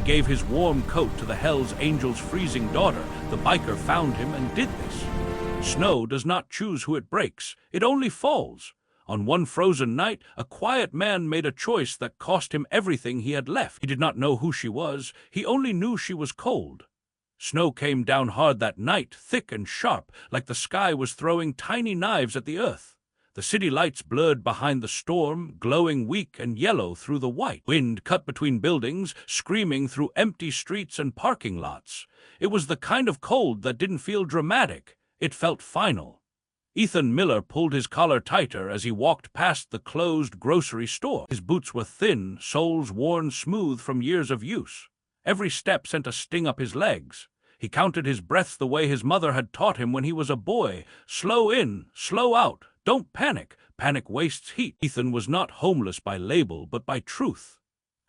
gave his warm coat to the Hell's Angel's freezing daughter. The biker found him and did this. Snow does not choose who it breaks, it only falls. On one frozen night, a quiet man made a choice that cost him everything he had left. He did not know who she was, he only knew she was cold. Snow came down hard that night, thick and sharp, like the sky was throwing tiny knives at the earth. The city lights blurred behind the storm, glowing weak and yellow through the white. Wind cut between buildings, screaming through empty streets and parking lots. It was the kind of cold that didn't feel dramatic, it felt final. Ethan Miller pulled his collar tighter as he walked past the closed grocery store. His boots were thin, soles worn smooth from years of use. Every step sent a sting up his legs. He counted his breaths the way his mother had taught him when he was a boy. Slow in, slow out, don't panic. Panic wastes heat. Ethan was not homeless by label, but by truth.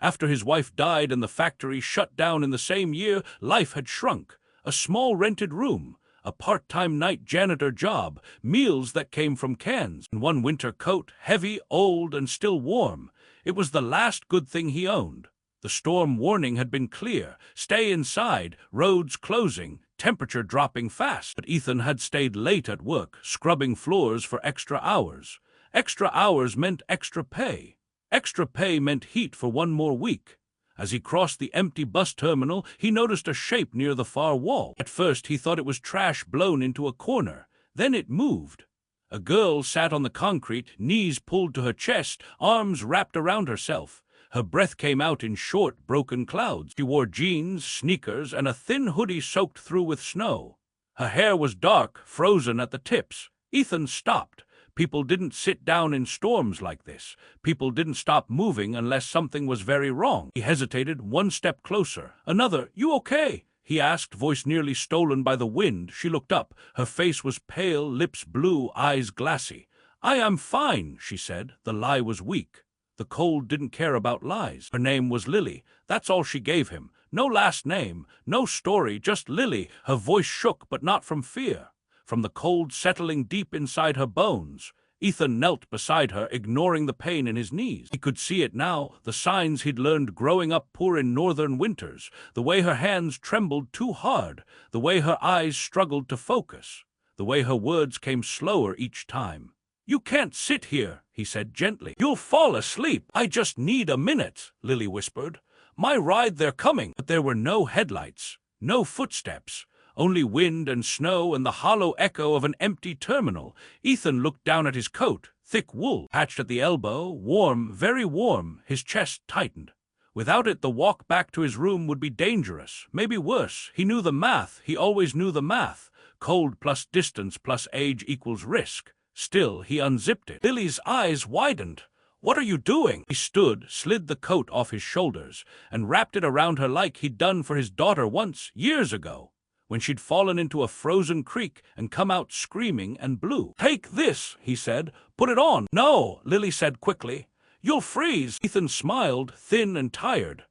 After his wife died and the factory shut down in the same year, life had shrunk. A small rented room, a part-time night janitor job, meals that came from cans, and one winter coat, heavy, old, and still warm. It was the last good thing he owned. The storm warning had been clear. Stay inside, roads closing, temperature dropping fast. But Ethan had stayed late at work, scrubbing floors for extra hours. Extra hours meant extra pay. Extra pay meant heat for one more week. As he crossed the empty bus terminal, he noticed a shape near the far wall. At first, he thought it was trash blown into a corner. Then it moved. A girl sat on the concrete, knees pulled to her chest, arms wrapped around herself. Her breath came out in short, broken clouds. She wore jeans, sneakers, and a thin hoodie soaked through with snow. Her hair was dark, frozen at the tips. Ethan stopped. People didn't sit down in storms like this. People didn't stop moving unless something was very wrong. He hesitated, one step closer. Another, "You okay?" he asked, voice nearly stolen by the wind. She looked up. Her face was pale, lips blue, eyes glassy. "I am fine," she said. The lie was weak. The cold didn't care about lies. Her name was Lily. That's all she gave him. No last name, no story, just Lily. Her voice shook, but not from fear. From the cold settling deep inside her bones. Ethan knelt beside her, ignoring the pain in his knees. He could see it now, the signs he'd learned growing up poor in northern winters, the way her hands trembled too hard, the way her eyes struggled to focus, the way her words came slower each time. "You can't sit here," he said gently. "You'll fall asleep." "I just need a minute," Lily whispered. "My ride, they're coming." But there were no headlights, no footsteps. Only wind and snow and the hollow echo of an empty terminal. Ethan looked down at his coat, thick wool, patched at the elbow, warm, very warm. His chest tightened. Without it, the walk back to his room would be dangerous, maybe worse. He knew the math. He always knew the math. Cold plus distance plus age equals risk. Still, he unzipped it. Lily's eyes widened. "What are you doing?" He stood, slid the coat off his shoulders, and wrapped it around her like he'd done for his daughter once, years ago, when she'd fallen into a frozen creek and come out screaming and blue. "Take this," he said. "Put it on." "No," Lily said quickly. "You'll freeze." Ethan smiled, thin and tired.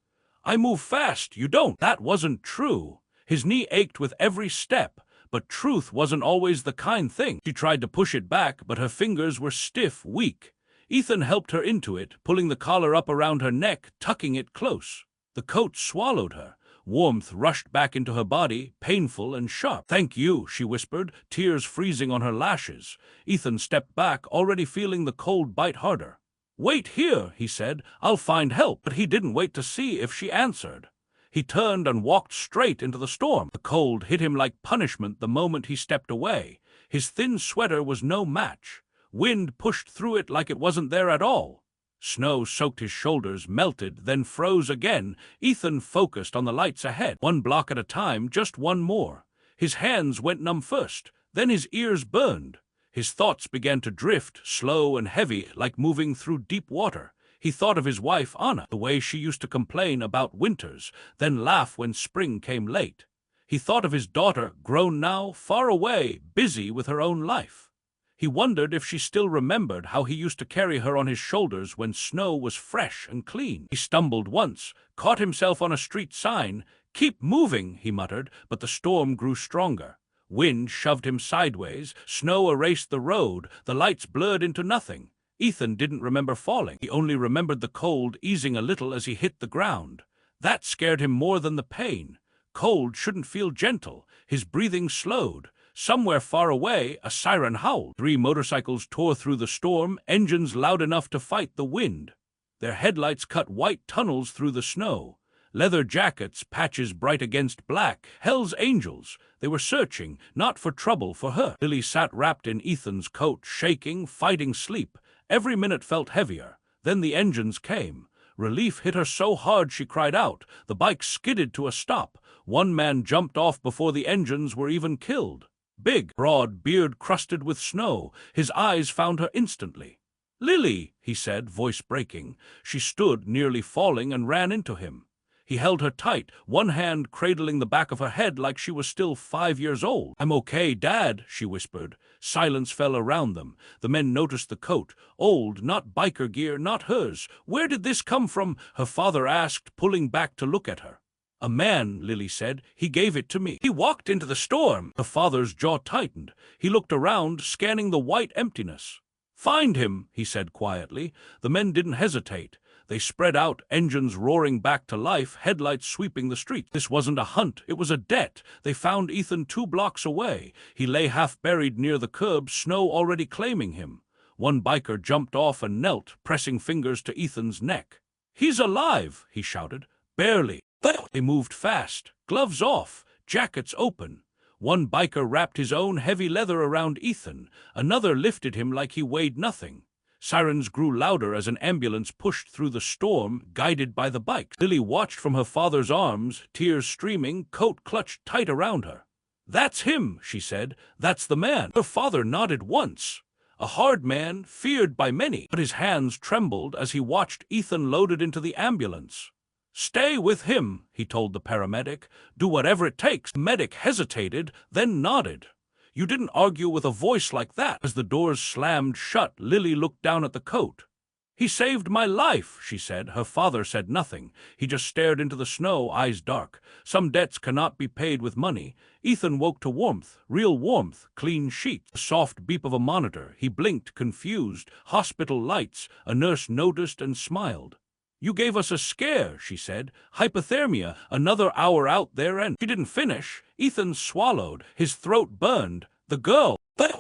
"I move fast, you don't." That wasn't true. His knee ached with every step. But truth wasn't always the kind thing. She tried to push it back, but her fingers were stiff, weak. Ethan helped her into it, pulling the collar up around her neck, tucking it close. The coat swallowed her. Warmth rushed back into her body, painful and sharp. "Thank you," she whispered, tears freezing on her lashes. Ethan stepped back, already feeling the cold bite harder. "Wait here," he said. "I'll find help." But he didn't wait to see if she answered. He turned and walked straight into the storm. The cold hit him like punishment the moment he stepped away. His thin sweater was no match. Wind pushed through it like it wasn't there at all. Snow soaked his shoulders, melted, then froze again. Ethan focused on the lights ahead. One block at a time, just one more. His hands went numb first, then his ears burned. His thoughts began to drift, slow and heavy, like moving through deep water. He thought of his wife, Anna, the way she used to complain about winters, then laugh when spring came late. He thought of his daughter, grown now, far away, busy with her own life. He wondered if she still remembered how he used to carry her on his shoulders when snow was fresh and clean. He stumbled once, caught himself on a street sign. "Keep moving," he muttered, but the storm grew stronger. Wind shoved him sideways, snow erased the road, the lights blurred into nothing. Ethan didn't remember falling. He only remembered the cold easing a little as he hit the ground. That scared him more than the pain. Cold shouldn't feel gentle. His breathing slowed. Somewhere far away, a siren howled. 3 motorcycles tore through the storm, engines loud enough to fight the wind. Their headlights cut white tunnels through the snow. Leather jackets, patches bright against black. Hell's Angels. They were searching, not for trouble, for her. Lily sat wrapped in Ethan's coat, shaking, fighting sleep. Every minute felt heavier. Then the engines came. Relief hit her so hard she cried out. The bike skidded to a stop. One man jumped off before the engines were even killed. Big, broad, beard crusted with snow. His eyes found her instantly. "Lily," he said, voice breaking. She stood, nearly falling, and ran into him. He held her tight, one hand cradling the back of her head like she was still 5 years old. "I'm okay, Dad," she whispered. Silence fell around them. The men noticed the coat. Old, not biker gear, not hers. "Where did this come from?" her father asked, pulling back to look at her. "A man," Lily said. "He gave it to me. He walked into the storm." Her father's jaw tightened. He looked around, scanning the white emptiness. "Find him," he said quietly. The men didn't hesitate. They spread out, engines roaring back to life, headlights sweeping the street. This wasn't a hunt, it was a debt. They found Ethan 2 blocks away. He lay half-buried near the curb, snow already claiming him. One biker jumped off and knelt, pressing fingers to Ethan's neck. "He's alive," he shouted. "Barely." They moved fast, gloves off, jackets open. One biker wrapped his own heavy leather around Ethan. Another lifted him like he weighed nothing. Sirens grew louder as an ambulance pushed through the storm, guided by the bikes. Lily watched from her father's arms, tears streaming, coat clutched tight around her. "That's him," she said. "That's the man." Her father nodded once. A hard man, feared by many, but his hands trembled as he watched Ethan loaded into the ambulance. "Stay with him," he told the paramedic. "Do whatever it takes." The medic hesitated, then nodded. "You didn't argue with a voice like that." As the doors slammed shut, Lily looked down at the coat. "He saved my life," she said. Her father said nothing. He just stared into the snow, eyes dark. Some debts cannot be paid with money. Ethan woke to warmth, real warmth, clean sheets, the soft beep of a monitor. He blinked, confused. Hospital lights. A nurse noticed and smiled. "You gave us a scare," she said. "Hypothermia, another hour out there and—" She didn't finish. Ethan swallowed. His throat burned. "The girl—"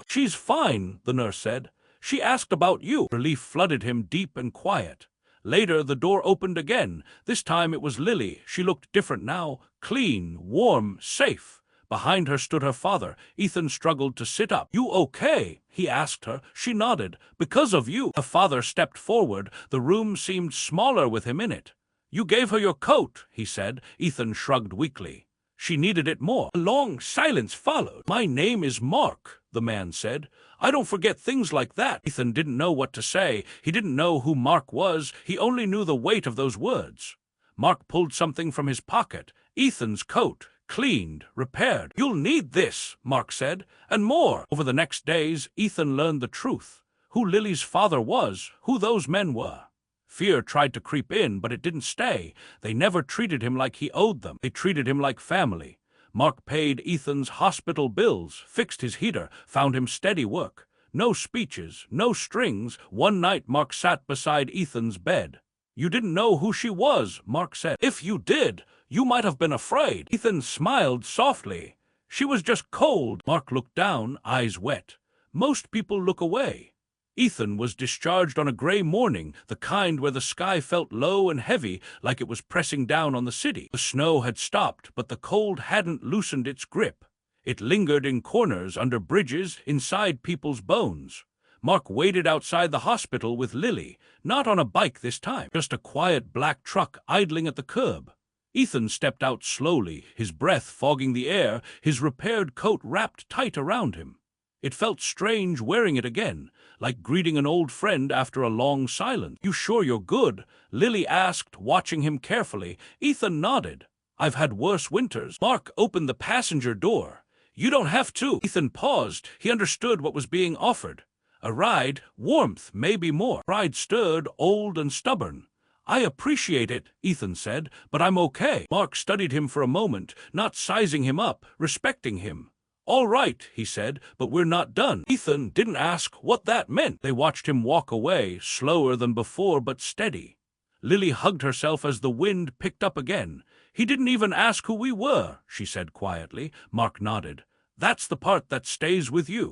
"She's fine," the nurse said. "She asked about you." Relief flooded him, deep and quiet. Later, the door opened again. This time it was Lily. She looked different now. Clean, warm, safe. Behind her stood her father. Ethan struggled to sit up. "You okay?" he asked her. She nodded. "Because of you." Her father stepped forward. The room seemed smaller with him in it. "You gave her your coat," he said. Ethan shrugged weakly. "She needed it more." A long silence followed. "My name is Mark," the man said. "I don't forget things like that." Ethan didn't know what to say. He didn't know who Mark was. He only knew the weight of those words. Mark pulled something from his pocket. Ethan's coat. Cleaned, repaired. "You'll need this," Mark said, "and more." Over the next days, Ethan learned the truth. Who Lily's father was, who those men were. Fear tried to creep in, but it didn't stay. They never treated him like he owed them. They treated him like family. Mark paid Ethan's hospital bills, fixed his heater, found him steady work. No speeches, no strings. One night Mark sat beside Ethan's bed. "You didn't know who she was," Mark said. "If you did, you might have been afraid." Ethan smiled softly. "She was just cold." Mark looked down, eyes wet. Most people look away. Ethan was discharged on a gray morning, the kind where the sky felt low and heavy, like it was pressing down on the city. The snow had stopped, but the cold hadn't loosened its grip. It lingered in corners, under bridges, inside people's bones. Mark waited outside the hospital with Lily, not on a bike this time, just a quiet black truck idling at the curb. Ethan stepped out slowly, his breath fogging the air, his repaired coat wrapped tight around him. It felt strange wearing it again, like greeting an old friend after a long silence. "You sure you're good?" Lily asked, watching him carefully. Ethan nodded. "I've had worse winters." Mark opened the passenger door. "You don't have to." Ethan paused. He understood what was being offered. A ride, warmth, maybe more. Pride stirred, old and stubborn. "I appreciate it," Ethan said, "but I'm okay." Mark studied him for a moment, not sizing him up, respecting him. "All right," he said, "but we're not done." Ethan didn't ask what that meant. They watched him walk away, slower than before but steady. Lily hugged herself as the wind picked up again. "He didn't even ask who we were," she said quietly. Mark nodded. "That's the part that stays with you."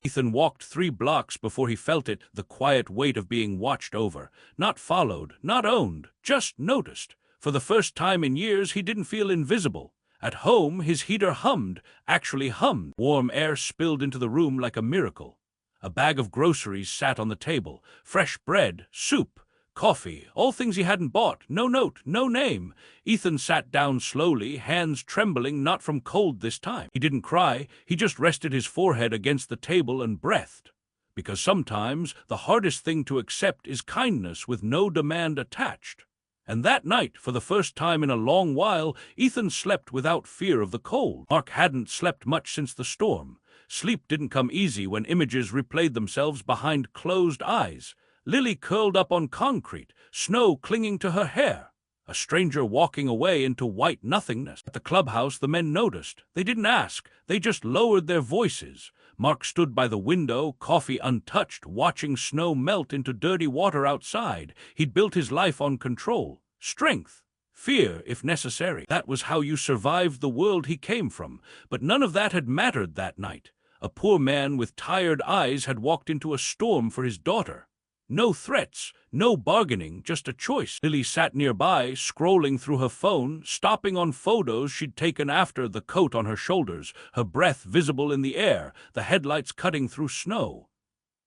Ethan walked 3 blocks before he felt it, the quiet weight of being watched over. Not followed, not owned, just noticed. For the first time in years, he didn't feel invisible. At home, his heater hummed, actually hummed. Warm air spilled into the room like a miracle. A bag of groceries sat on the table. Fresh bread, soup, coffee, all things he hadn't bought. No note, no name. Ethan sat down slowly, hands trembling, not from cold this time. He didn't cry, he just rested his forehead against the table and breathed. Because sometimes the hardest thing to accept is kindness with no demand attached. And that night, for the first time in a long while, Ethan slept without fear of the cold. Mark hadn't slept much since the storm. Sleep didn't come easy when images replayed themselves behind closed eyes. Lily curled up on concrete, snow clinging to her hair. A stranger walking away into white nothingness. At the clubhouse, the men noticed. They didn't ask. They just lowered their voices. Mark stood by the window, coffee untouched, watching snow melt into dirty water outside. He'd built his life on control, strength, fear if necessary. That was how you survived the world he came from. But none of that had mattered that night. A poor man with tired eyes had walked into a storm for his daughter. No threats, no bargaining, just a choice. Lily sat nearby, scrolling through her phone, stopping on photos she'd taken after, the coat on her shoulders, her breath visible in the air, the headlights cutting through snow.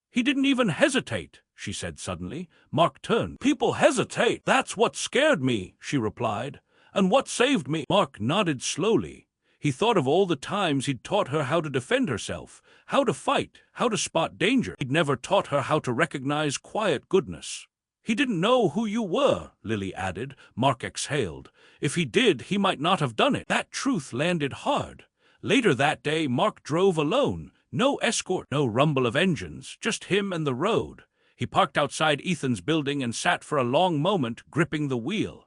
"He didn't even hesitate," she said suddenly. Mark turned. "People hesitate. That's what scared me," she replied. "And what saved me?" Mark nodded slowly. He thought of all the times he'd taught her how to defend herself, how to fight, how to spot danger. He'd never taught her how to recognize quiet goodness. "He didn't know who you were," Lily added. Mark exhaled. If he did, he might not have done it. That truth landed hard. Later that day, Mark drove alone. No escort, no rumble of engines, just him and the road. He parked outside Ethan's building and sat for a long moment, gripping the wheel.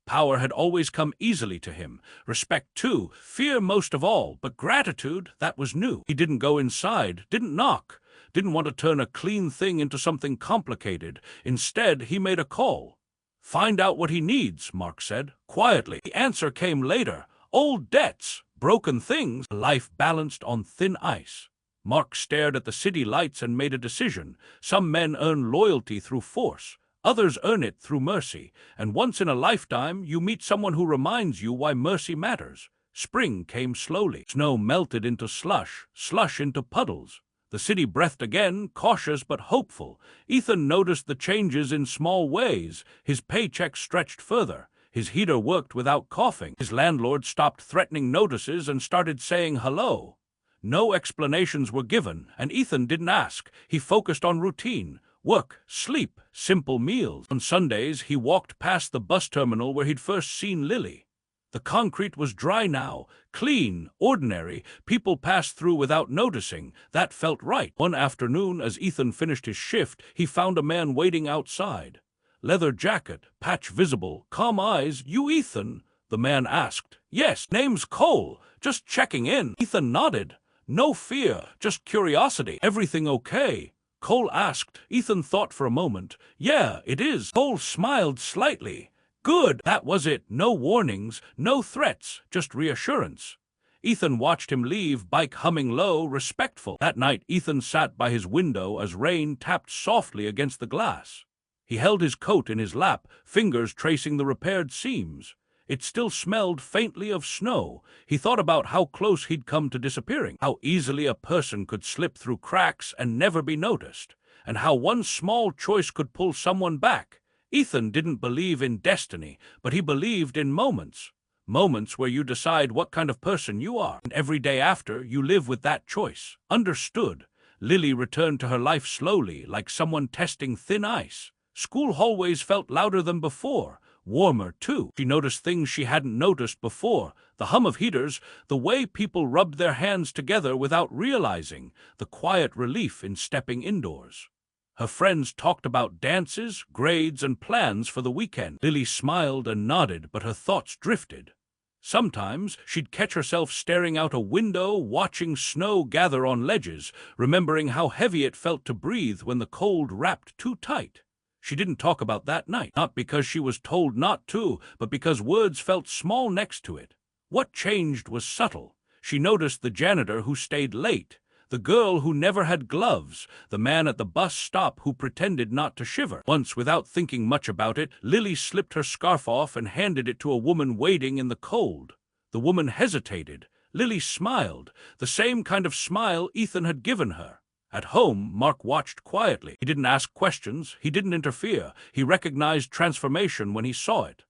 Power had always come easily to him. Respect too, fear most of all, but gratitude, that was new. He didn't go inside, didn't knock, didn't want to turn a clean thing into something complicated. Instead, he made a call. "Find out what he needs," Mark said, quietly. The answer came later. Old debts, broken things, a life balanced on thin ice. Mark stared at the city lights and made a decision. Some men earn loyalty through force. Others earn it through mercy, and once in a lifetime you meet someone who reminds you why mercy matters. Spring came slowly. Snow melted into slush, slush into puddles. The city breathed again, cautious but hopeful. Ethan noticed the changes in small ways. His paycheck stretched further. His heater worked without coughing. His landlord stopped threatening notices and started saying hello. No explanations were given, and Ethan didn't ask. He focused on routine. Work, sleep, simple meals. On Sundays, he walked past the bus terminal where he'd first seen Lily. The concrete was dry now, clean, ordinary. People passed through without noticing. That felt right. One afternoon, as Ethan finished his shift, he found a man waiting outside. Leather jacket, patch visible, calm eyes. "You Ethan?" the man asked. "Yes, name's Cole. Just checking in." Ethan nodded. No fear, just curiosity. "Everything okay?" Cole asked. Ethan thought for a moment. "Yeah, it is." Cole smiled slightly. "Good." That was it. No warnings, no threats, just reassurance. Ethan watched him leave, bike humming low, respectful. That night, Ethan sat by his window as rain tapped softly against the glass. He held his coat in his lap, fingers tracing the repaired seams. It still smelled faintly of snow. He thought about how close he'd come to disappearing, how easily a person could slip through cracks and never be noticed, and how one small choice could pull someone back. Ethan didn't believe in destiny, but he believed in moments. Moments where you decide what kind of person you are, and every day after, you live with that choice. Understood. Lily returned to her life slowly, like someone testing thin ice. School hallways felt louder than before. Warmer, too. She noticed things she hadn't noticed before. The hum of heaters, the way people rubbed their hands together without realizing, the quiet relief in stepping indoors. Her friends talked about dances, grades, and plans for the weekend. Lily smiled and nodded, but her thoughts drifted. Sometimes she'd catch herself staring out a window, watching snow gather on ledges, remembering how heavy it felt to breathe when the cold wrapped too tight. She didn't talk about that night, not because she was told not to, but because words felt small next to it. What changed was subtle. She noticed the janitor who stayed late, the girl who never had gloves, the man at the bus stop who pretended not to shiver. Once, without thinking much about it, Lily slipped her scarf off and handed it to a woman waiting in the cold. The woman hesitated. Lily smiled, the same kind of smile Ethan had given her. At home, Mark watched quietly. He didn't ask questions, he didn't interfere. He recognized transformation when he saw it.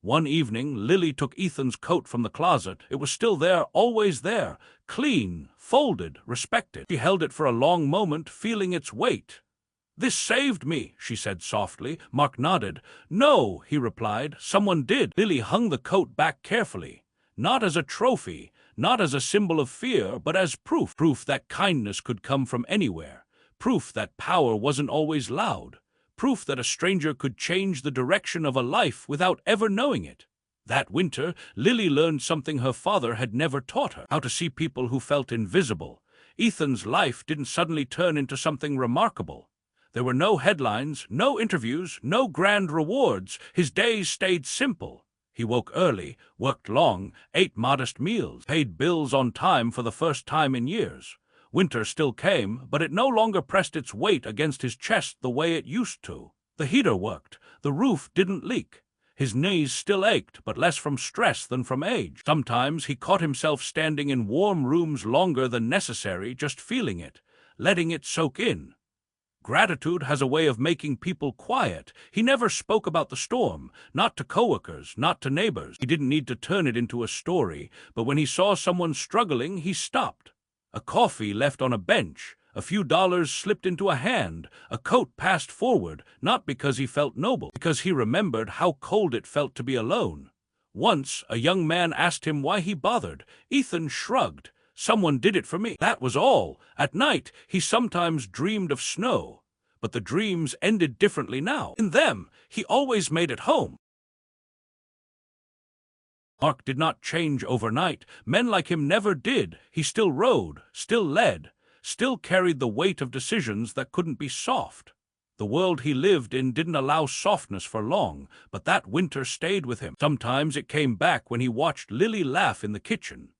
One evening, Lily took Ethan's coat from the closet. It was still there, always there, clean, folded, respected. She held it for a long moment, feeling its weight. "This saved me," she said softly. Mark nodded. "No," he replied, "someone did." Lily hung the coat back carefully, not as a trophy, not as a symbol of fear, but as proof. Proof that kindness could come from anywhere. Proof that power wasn't always loud. Proof that a stranger could change the direction of a life without ever knowing it. That winter, Lily learned something her father had never taught her: how to see people who felt invisible. Ethan's life didn't suddenly turn into something remarkable. There were no headlines, no interviews, no grand rewards. His days stayed simple. He woke early, worked long, ate modest meals, paid bills on time for the first time in years. Winter still came, but it no longer pressed its weight against his chest the way it used to. The heater worked. The roof didn't leak. His knees still ached, but less from stress than from age. Sometimes he caught himself standing in warm rooms longer than necessary, just feeling it, letting it soak in. Gratitude has a way of making people quiet. He never spoke about the storm, not to coworkers, not to neighbors. He didn't need to turn it into a story, but when he saw someone struggling, he stopped. A coffee left on a bench, a few dollars slipped into a hand, a coat passed forward, not because he felt noble, because he remembered how cold it felt to be alone. Once, a young man asked him why he bothered. Ethan shrugged. "Someone did it for me." That was all. At night, he sometimes dreamed of snow, but the dreams ended differently now. In them, he always made it home. Mark did not change overnight. Men like him never did. He still rode, still led, still carried the weight of decisions that couldn't be soft. The world he lived in didn't allow softness for long, but that winter stayed with him. Sometimes it came back when he watched Lily laugh in the kitchen.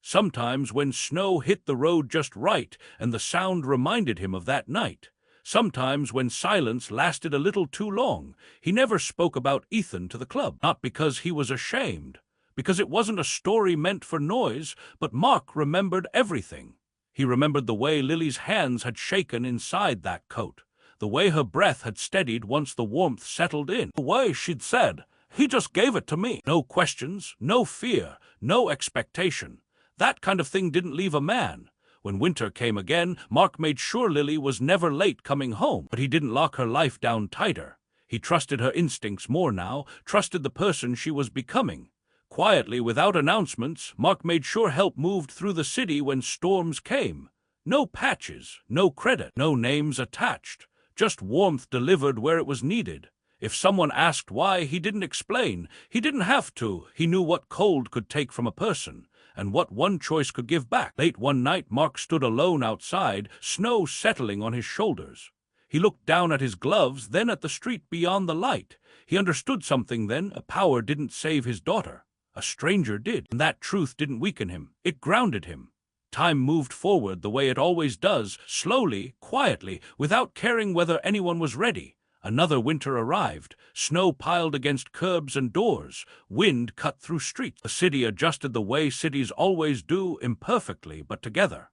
Sometimes when snow hit the road just right and the sound reminded him of that night. Sometimes when silence lasted a little too long. He never spoke about Ethan to the club, not because he was ashamed, because it wasn't a story meant for noise, but Mark remembered everything. He remembered the way Lily's hands had shaken inside that coat, the way her breath had steadied once the warmth settled in, the way she'd said, "He just gave it to me." No questions, no fear, no expectation. That kind of thing didn't leave a man. When winter came again, Mark made sure Lily was never late coming home, but he didn't lock her life down tighter. He trusted her instincts more now, trusted the person she was becoming. Quietly, without announcements, Mark made sure help moved through the city when storms came. No patches, no credit, no names attached, just warmth delivered where it was needed. If someone asked why, he didn't explain. He didn't have to. He knew what cold could take from a person, and what one choice could give back. Late one night, Mark stood alone outside, snow settling on his shoulders. He looked down at his gloves, then at the street beyond the light. He understood something then. A power didn't save his daughter. A stranger did, and that truth didn't weaken him. It grounded him. Time moved forward the way it always does, slowly, quietly, without caring whether anyone was ready. Another winter arrived. Snow piled against curbs and doors. Wind cut through streets. The city adjusted the way cities always do, imperfectly, but together.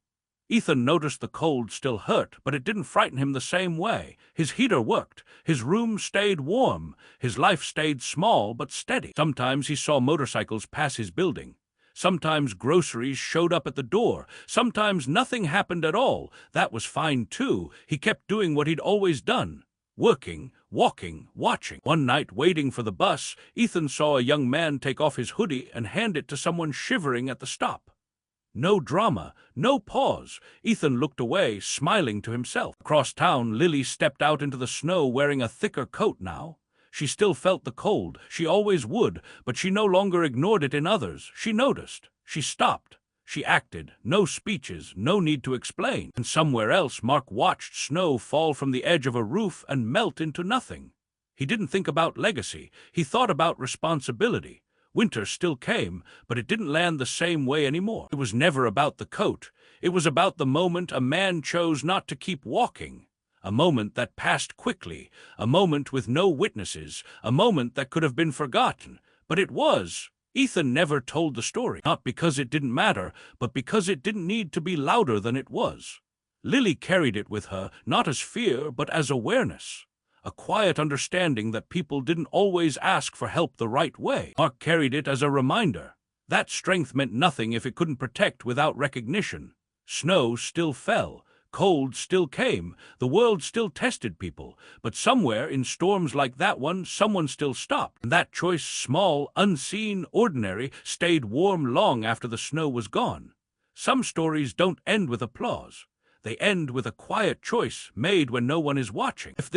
Ethan noticed the cold still hurt, but it didn't frighten him the same way. His heater worked. His room stayed warm. His life stayed small but steady. Sometimes he saw motorcycles pass his building. Sometimes groceries showed up at the door. Sometimes nothing happened at all. That was fine too. He kept doing what he'd always done. Working, walking, watching. One night, waiting for the bus, Ethan saw a young man take off his hoodie and hand it to someone shivering at the stop. No drama, no pause. Ethan looked away, smiling to himself. Across town, Lily stepped out into the snow wearing a thicker coat now. She still felt the cold. She always would, but she no longer ignored it in others. She noticed. She stopped. She acted. No speeches, no need to explain. And somewhere else, Mark watched snow fall from the edge of a roof and melt into nothing. He didn't think about legacy. He thought about responsibility. Winter still came, but it didn't land the same way anymore. It was never about the coat. It was about the moment a man chose not to keep walking. A moment that passed quickly, a moment with no witnesses, a moment that could have been forgotten. But it was. Ethan never told the story, not because it didn't matter, but because it didn't need to be louder than it was. Lily carried it with her, not as fear, but as awareness. A quiet understanding that people didn't always ask for help the right way. Mark carried it as a reminder. That strength meant nothing if it couldn't protect without recognition. Snow still fell. Cold still came. The world still tested people. But somewhere in storms like that one, someone still stopped. And that choice, small, unseen, ordinary, stayed warm long after the snow was gone. Some stories don't end with applause. They end with a quiet choice made when no one is watching. If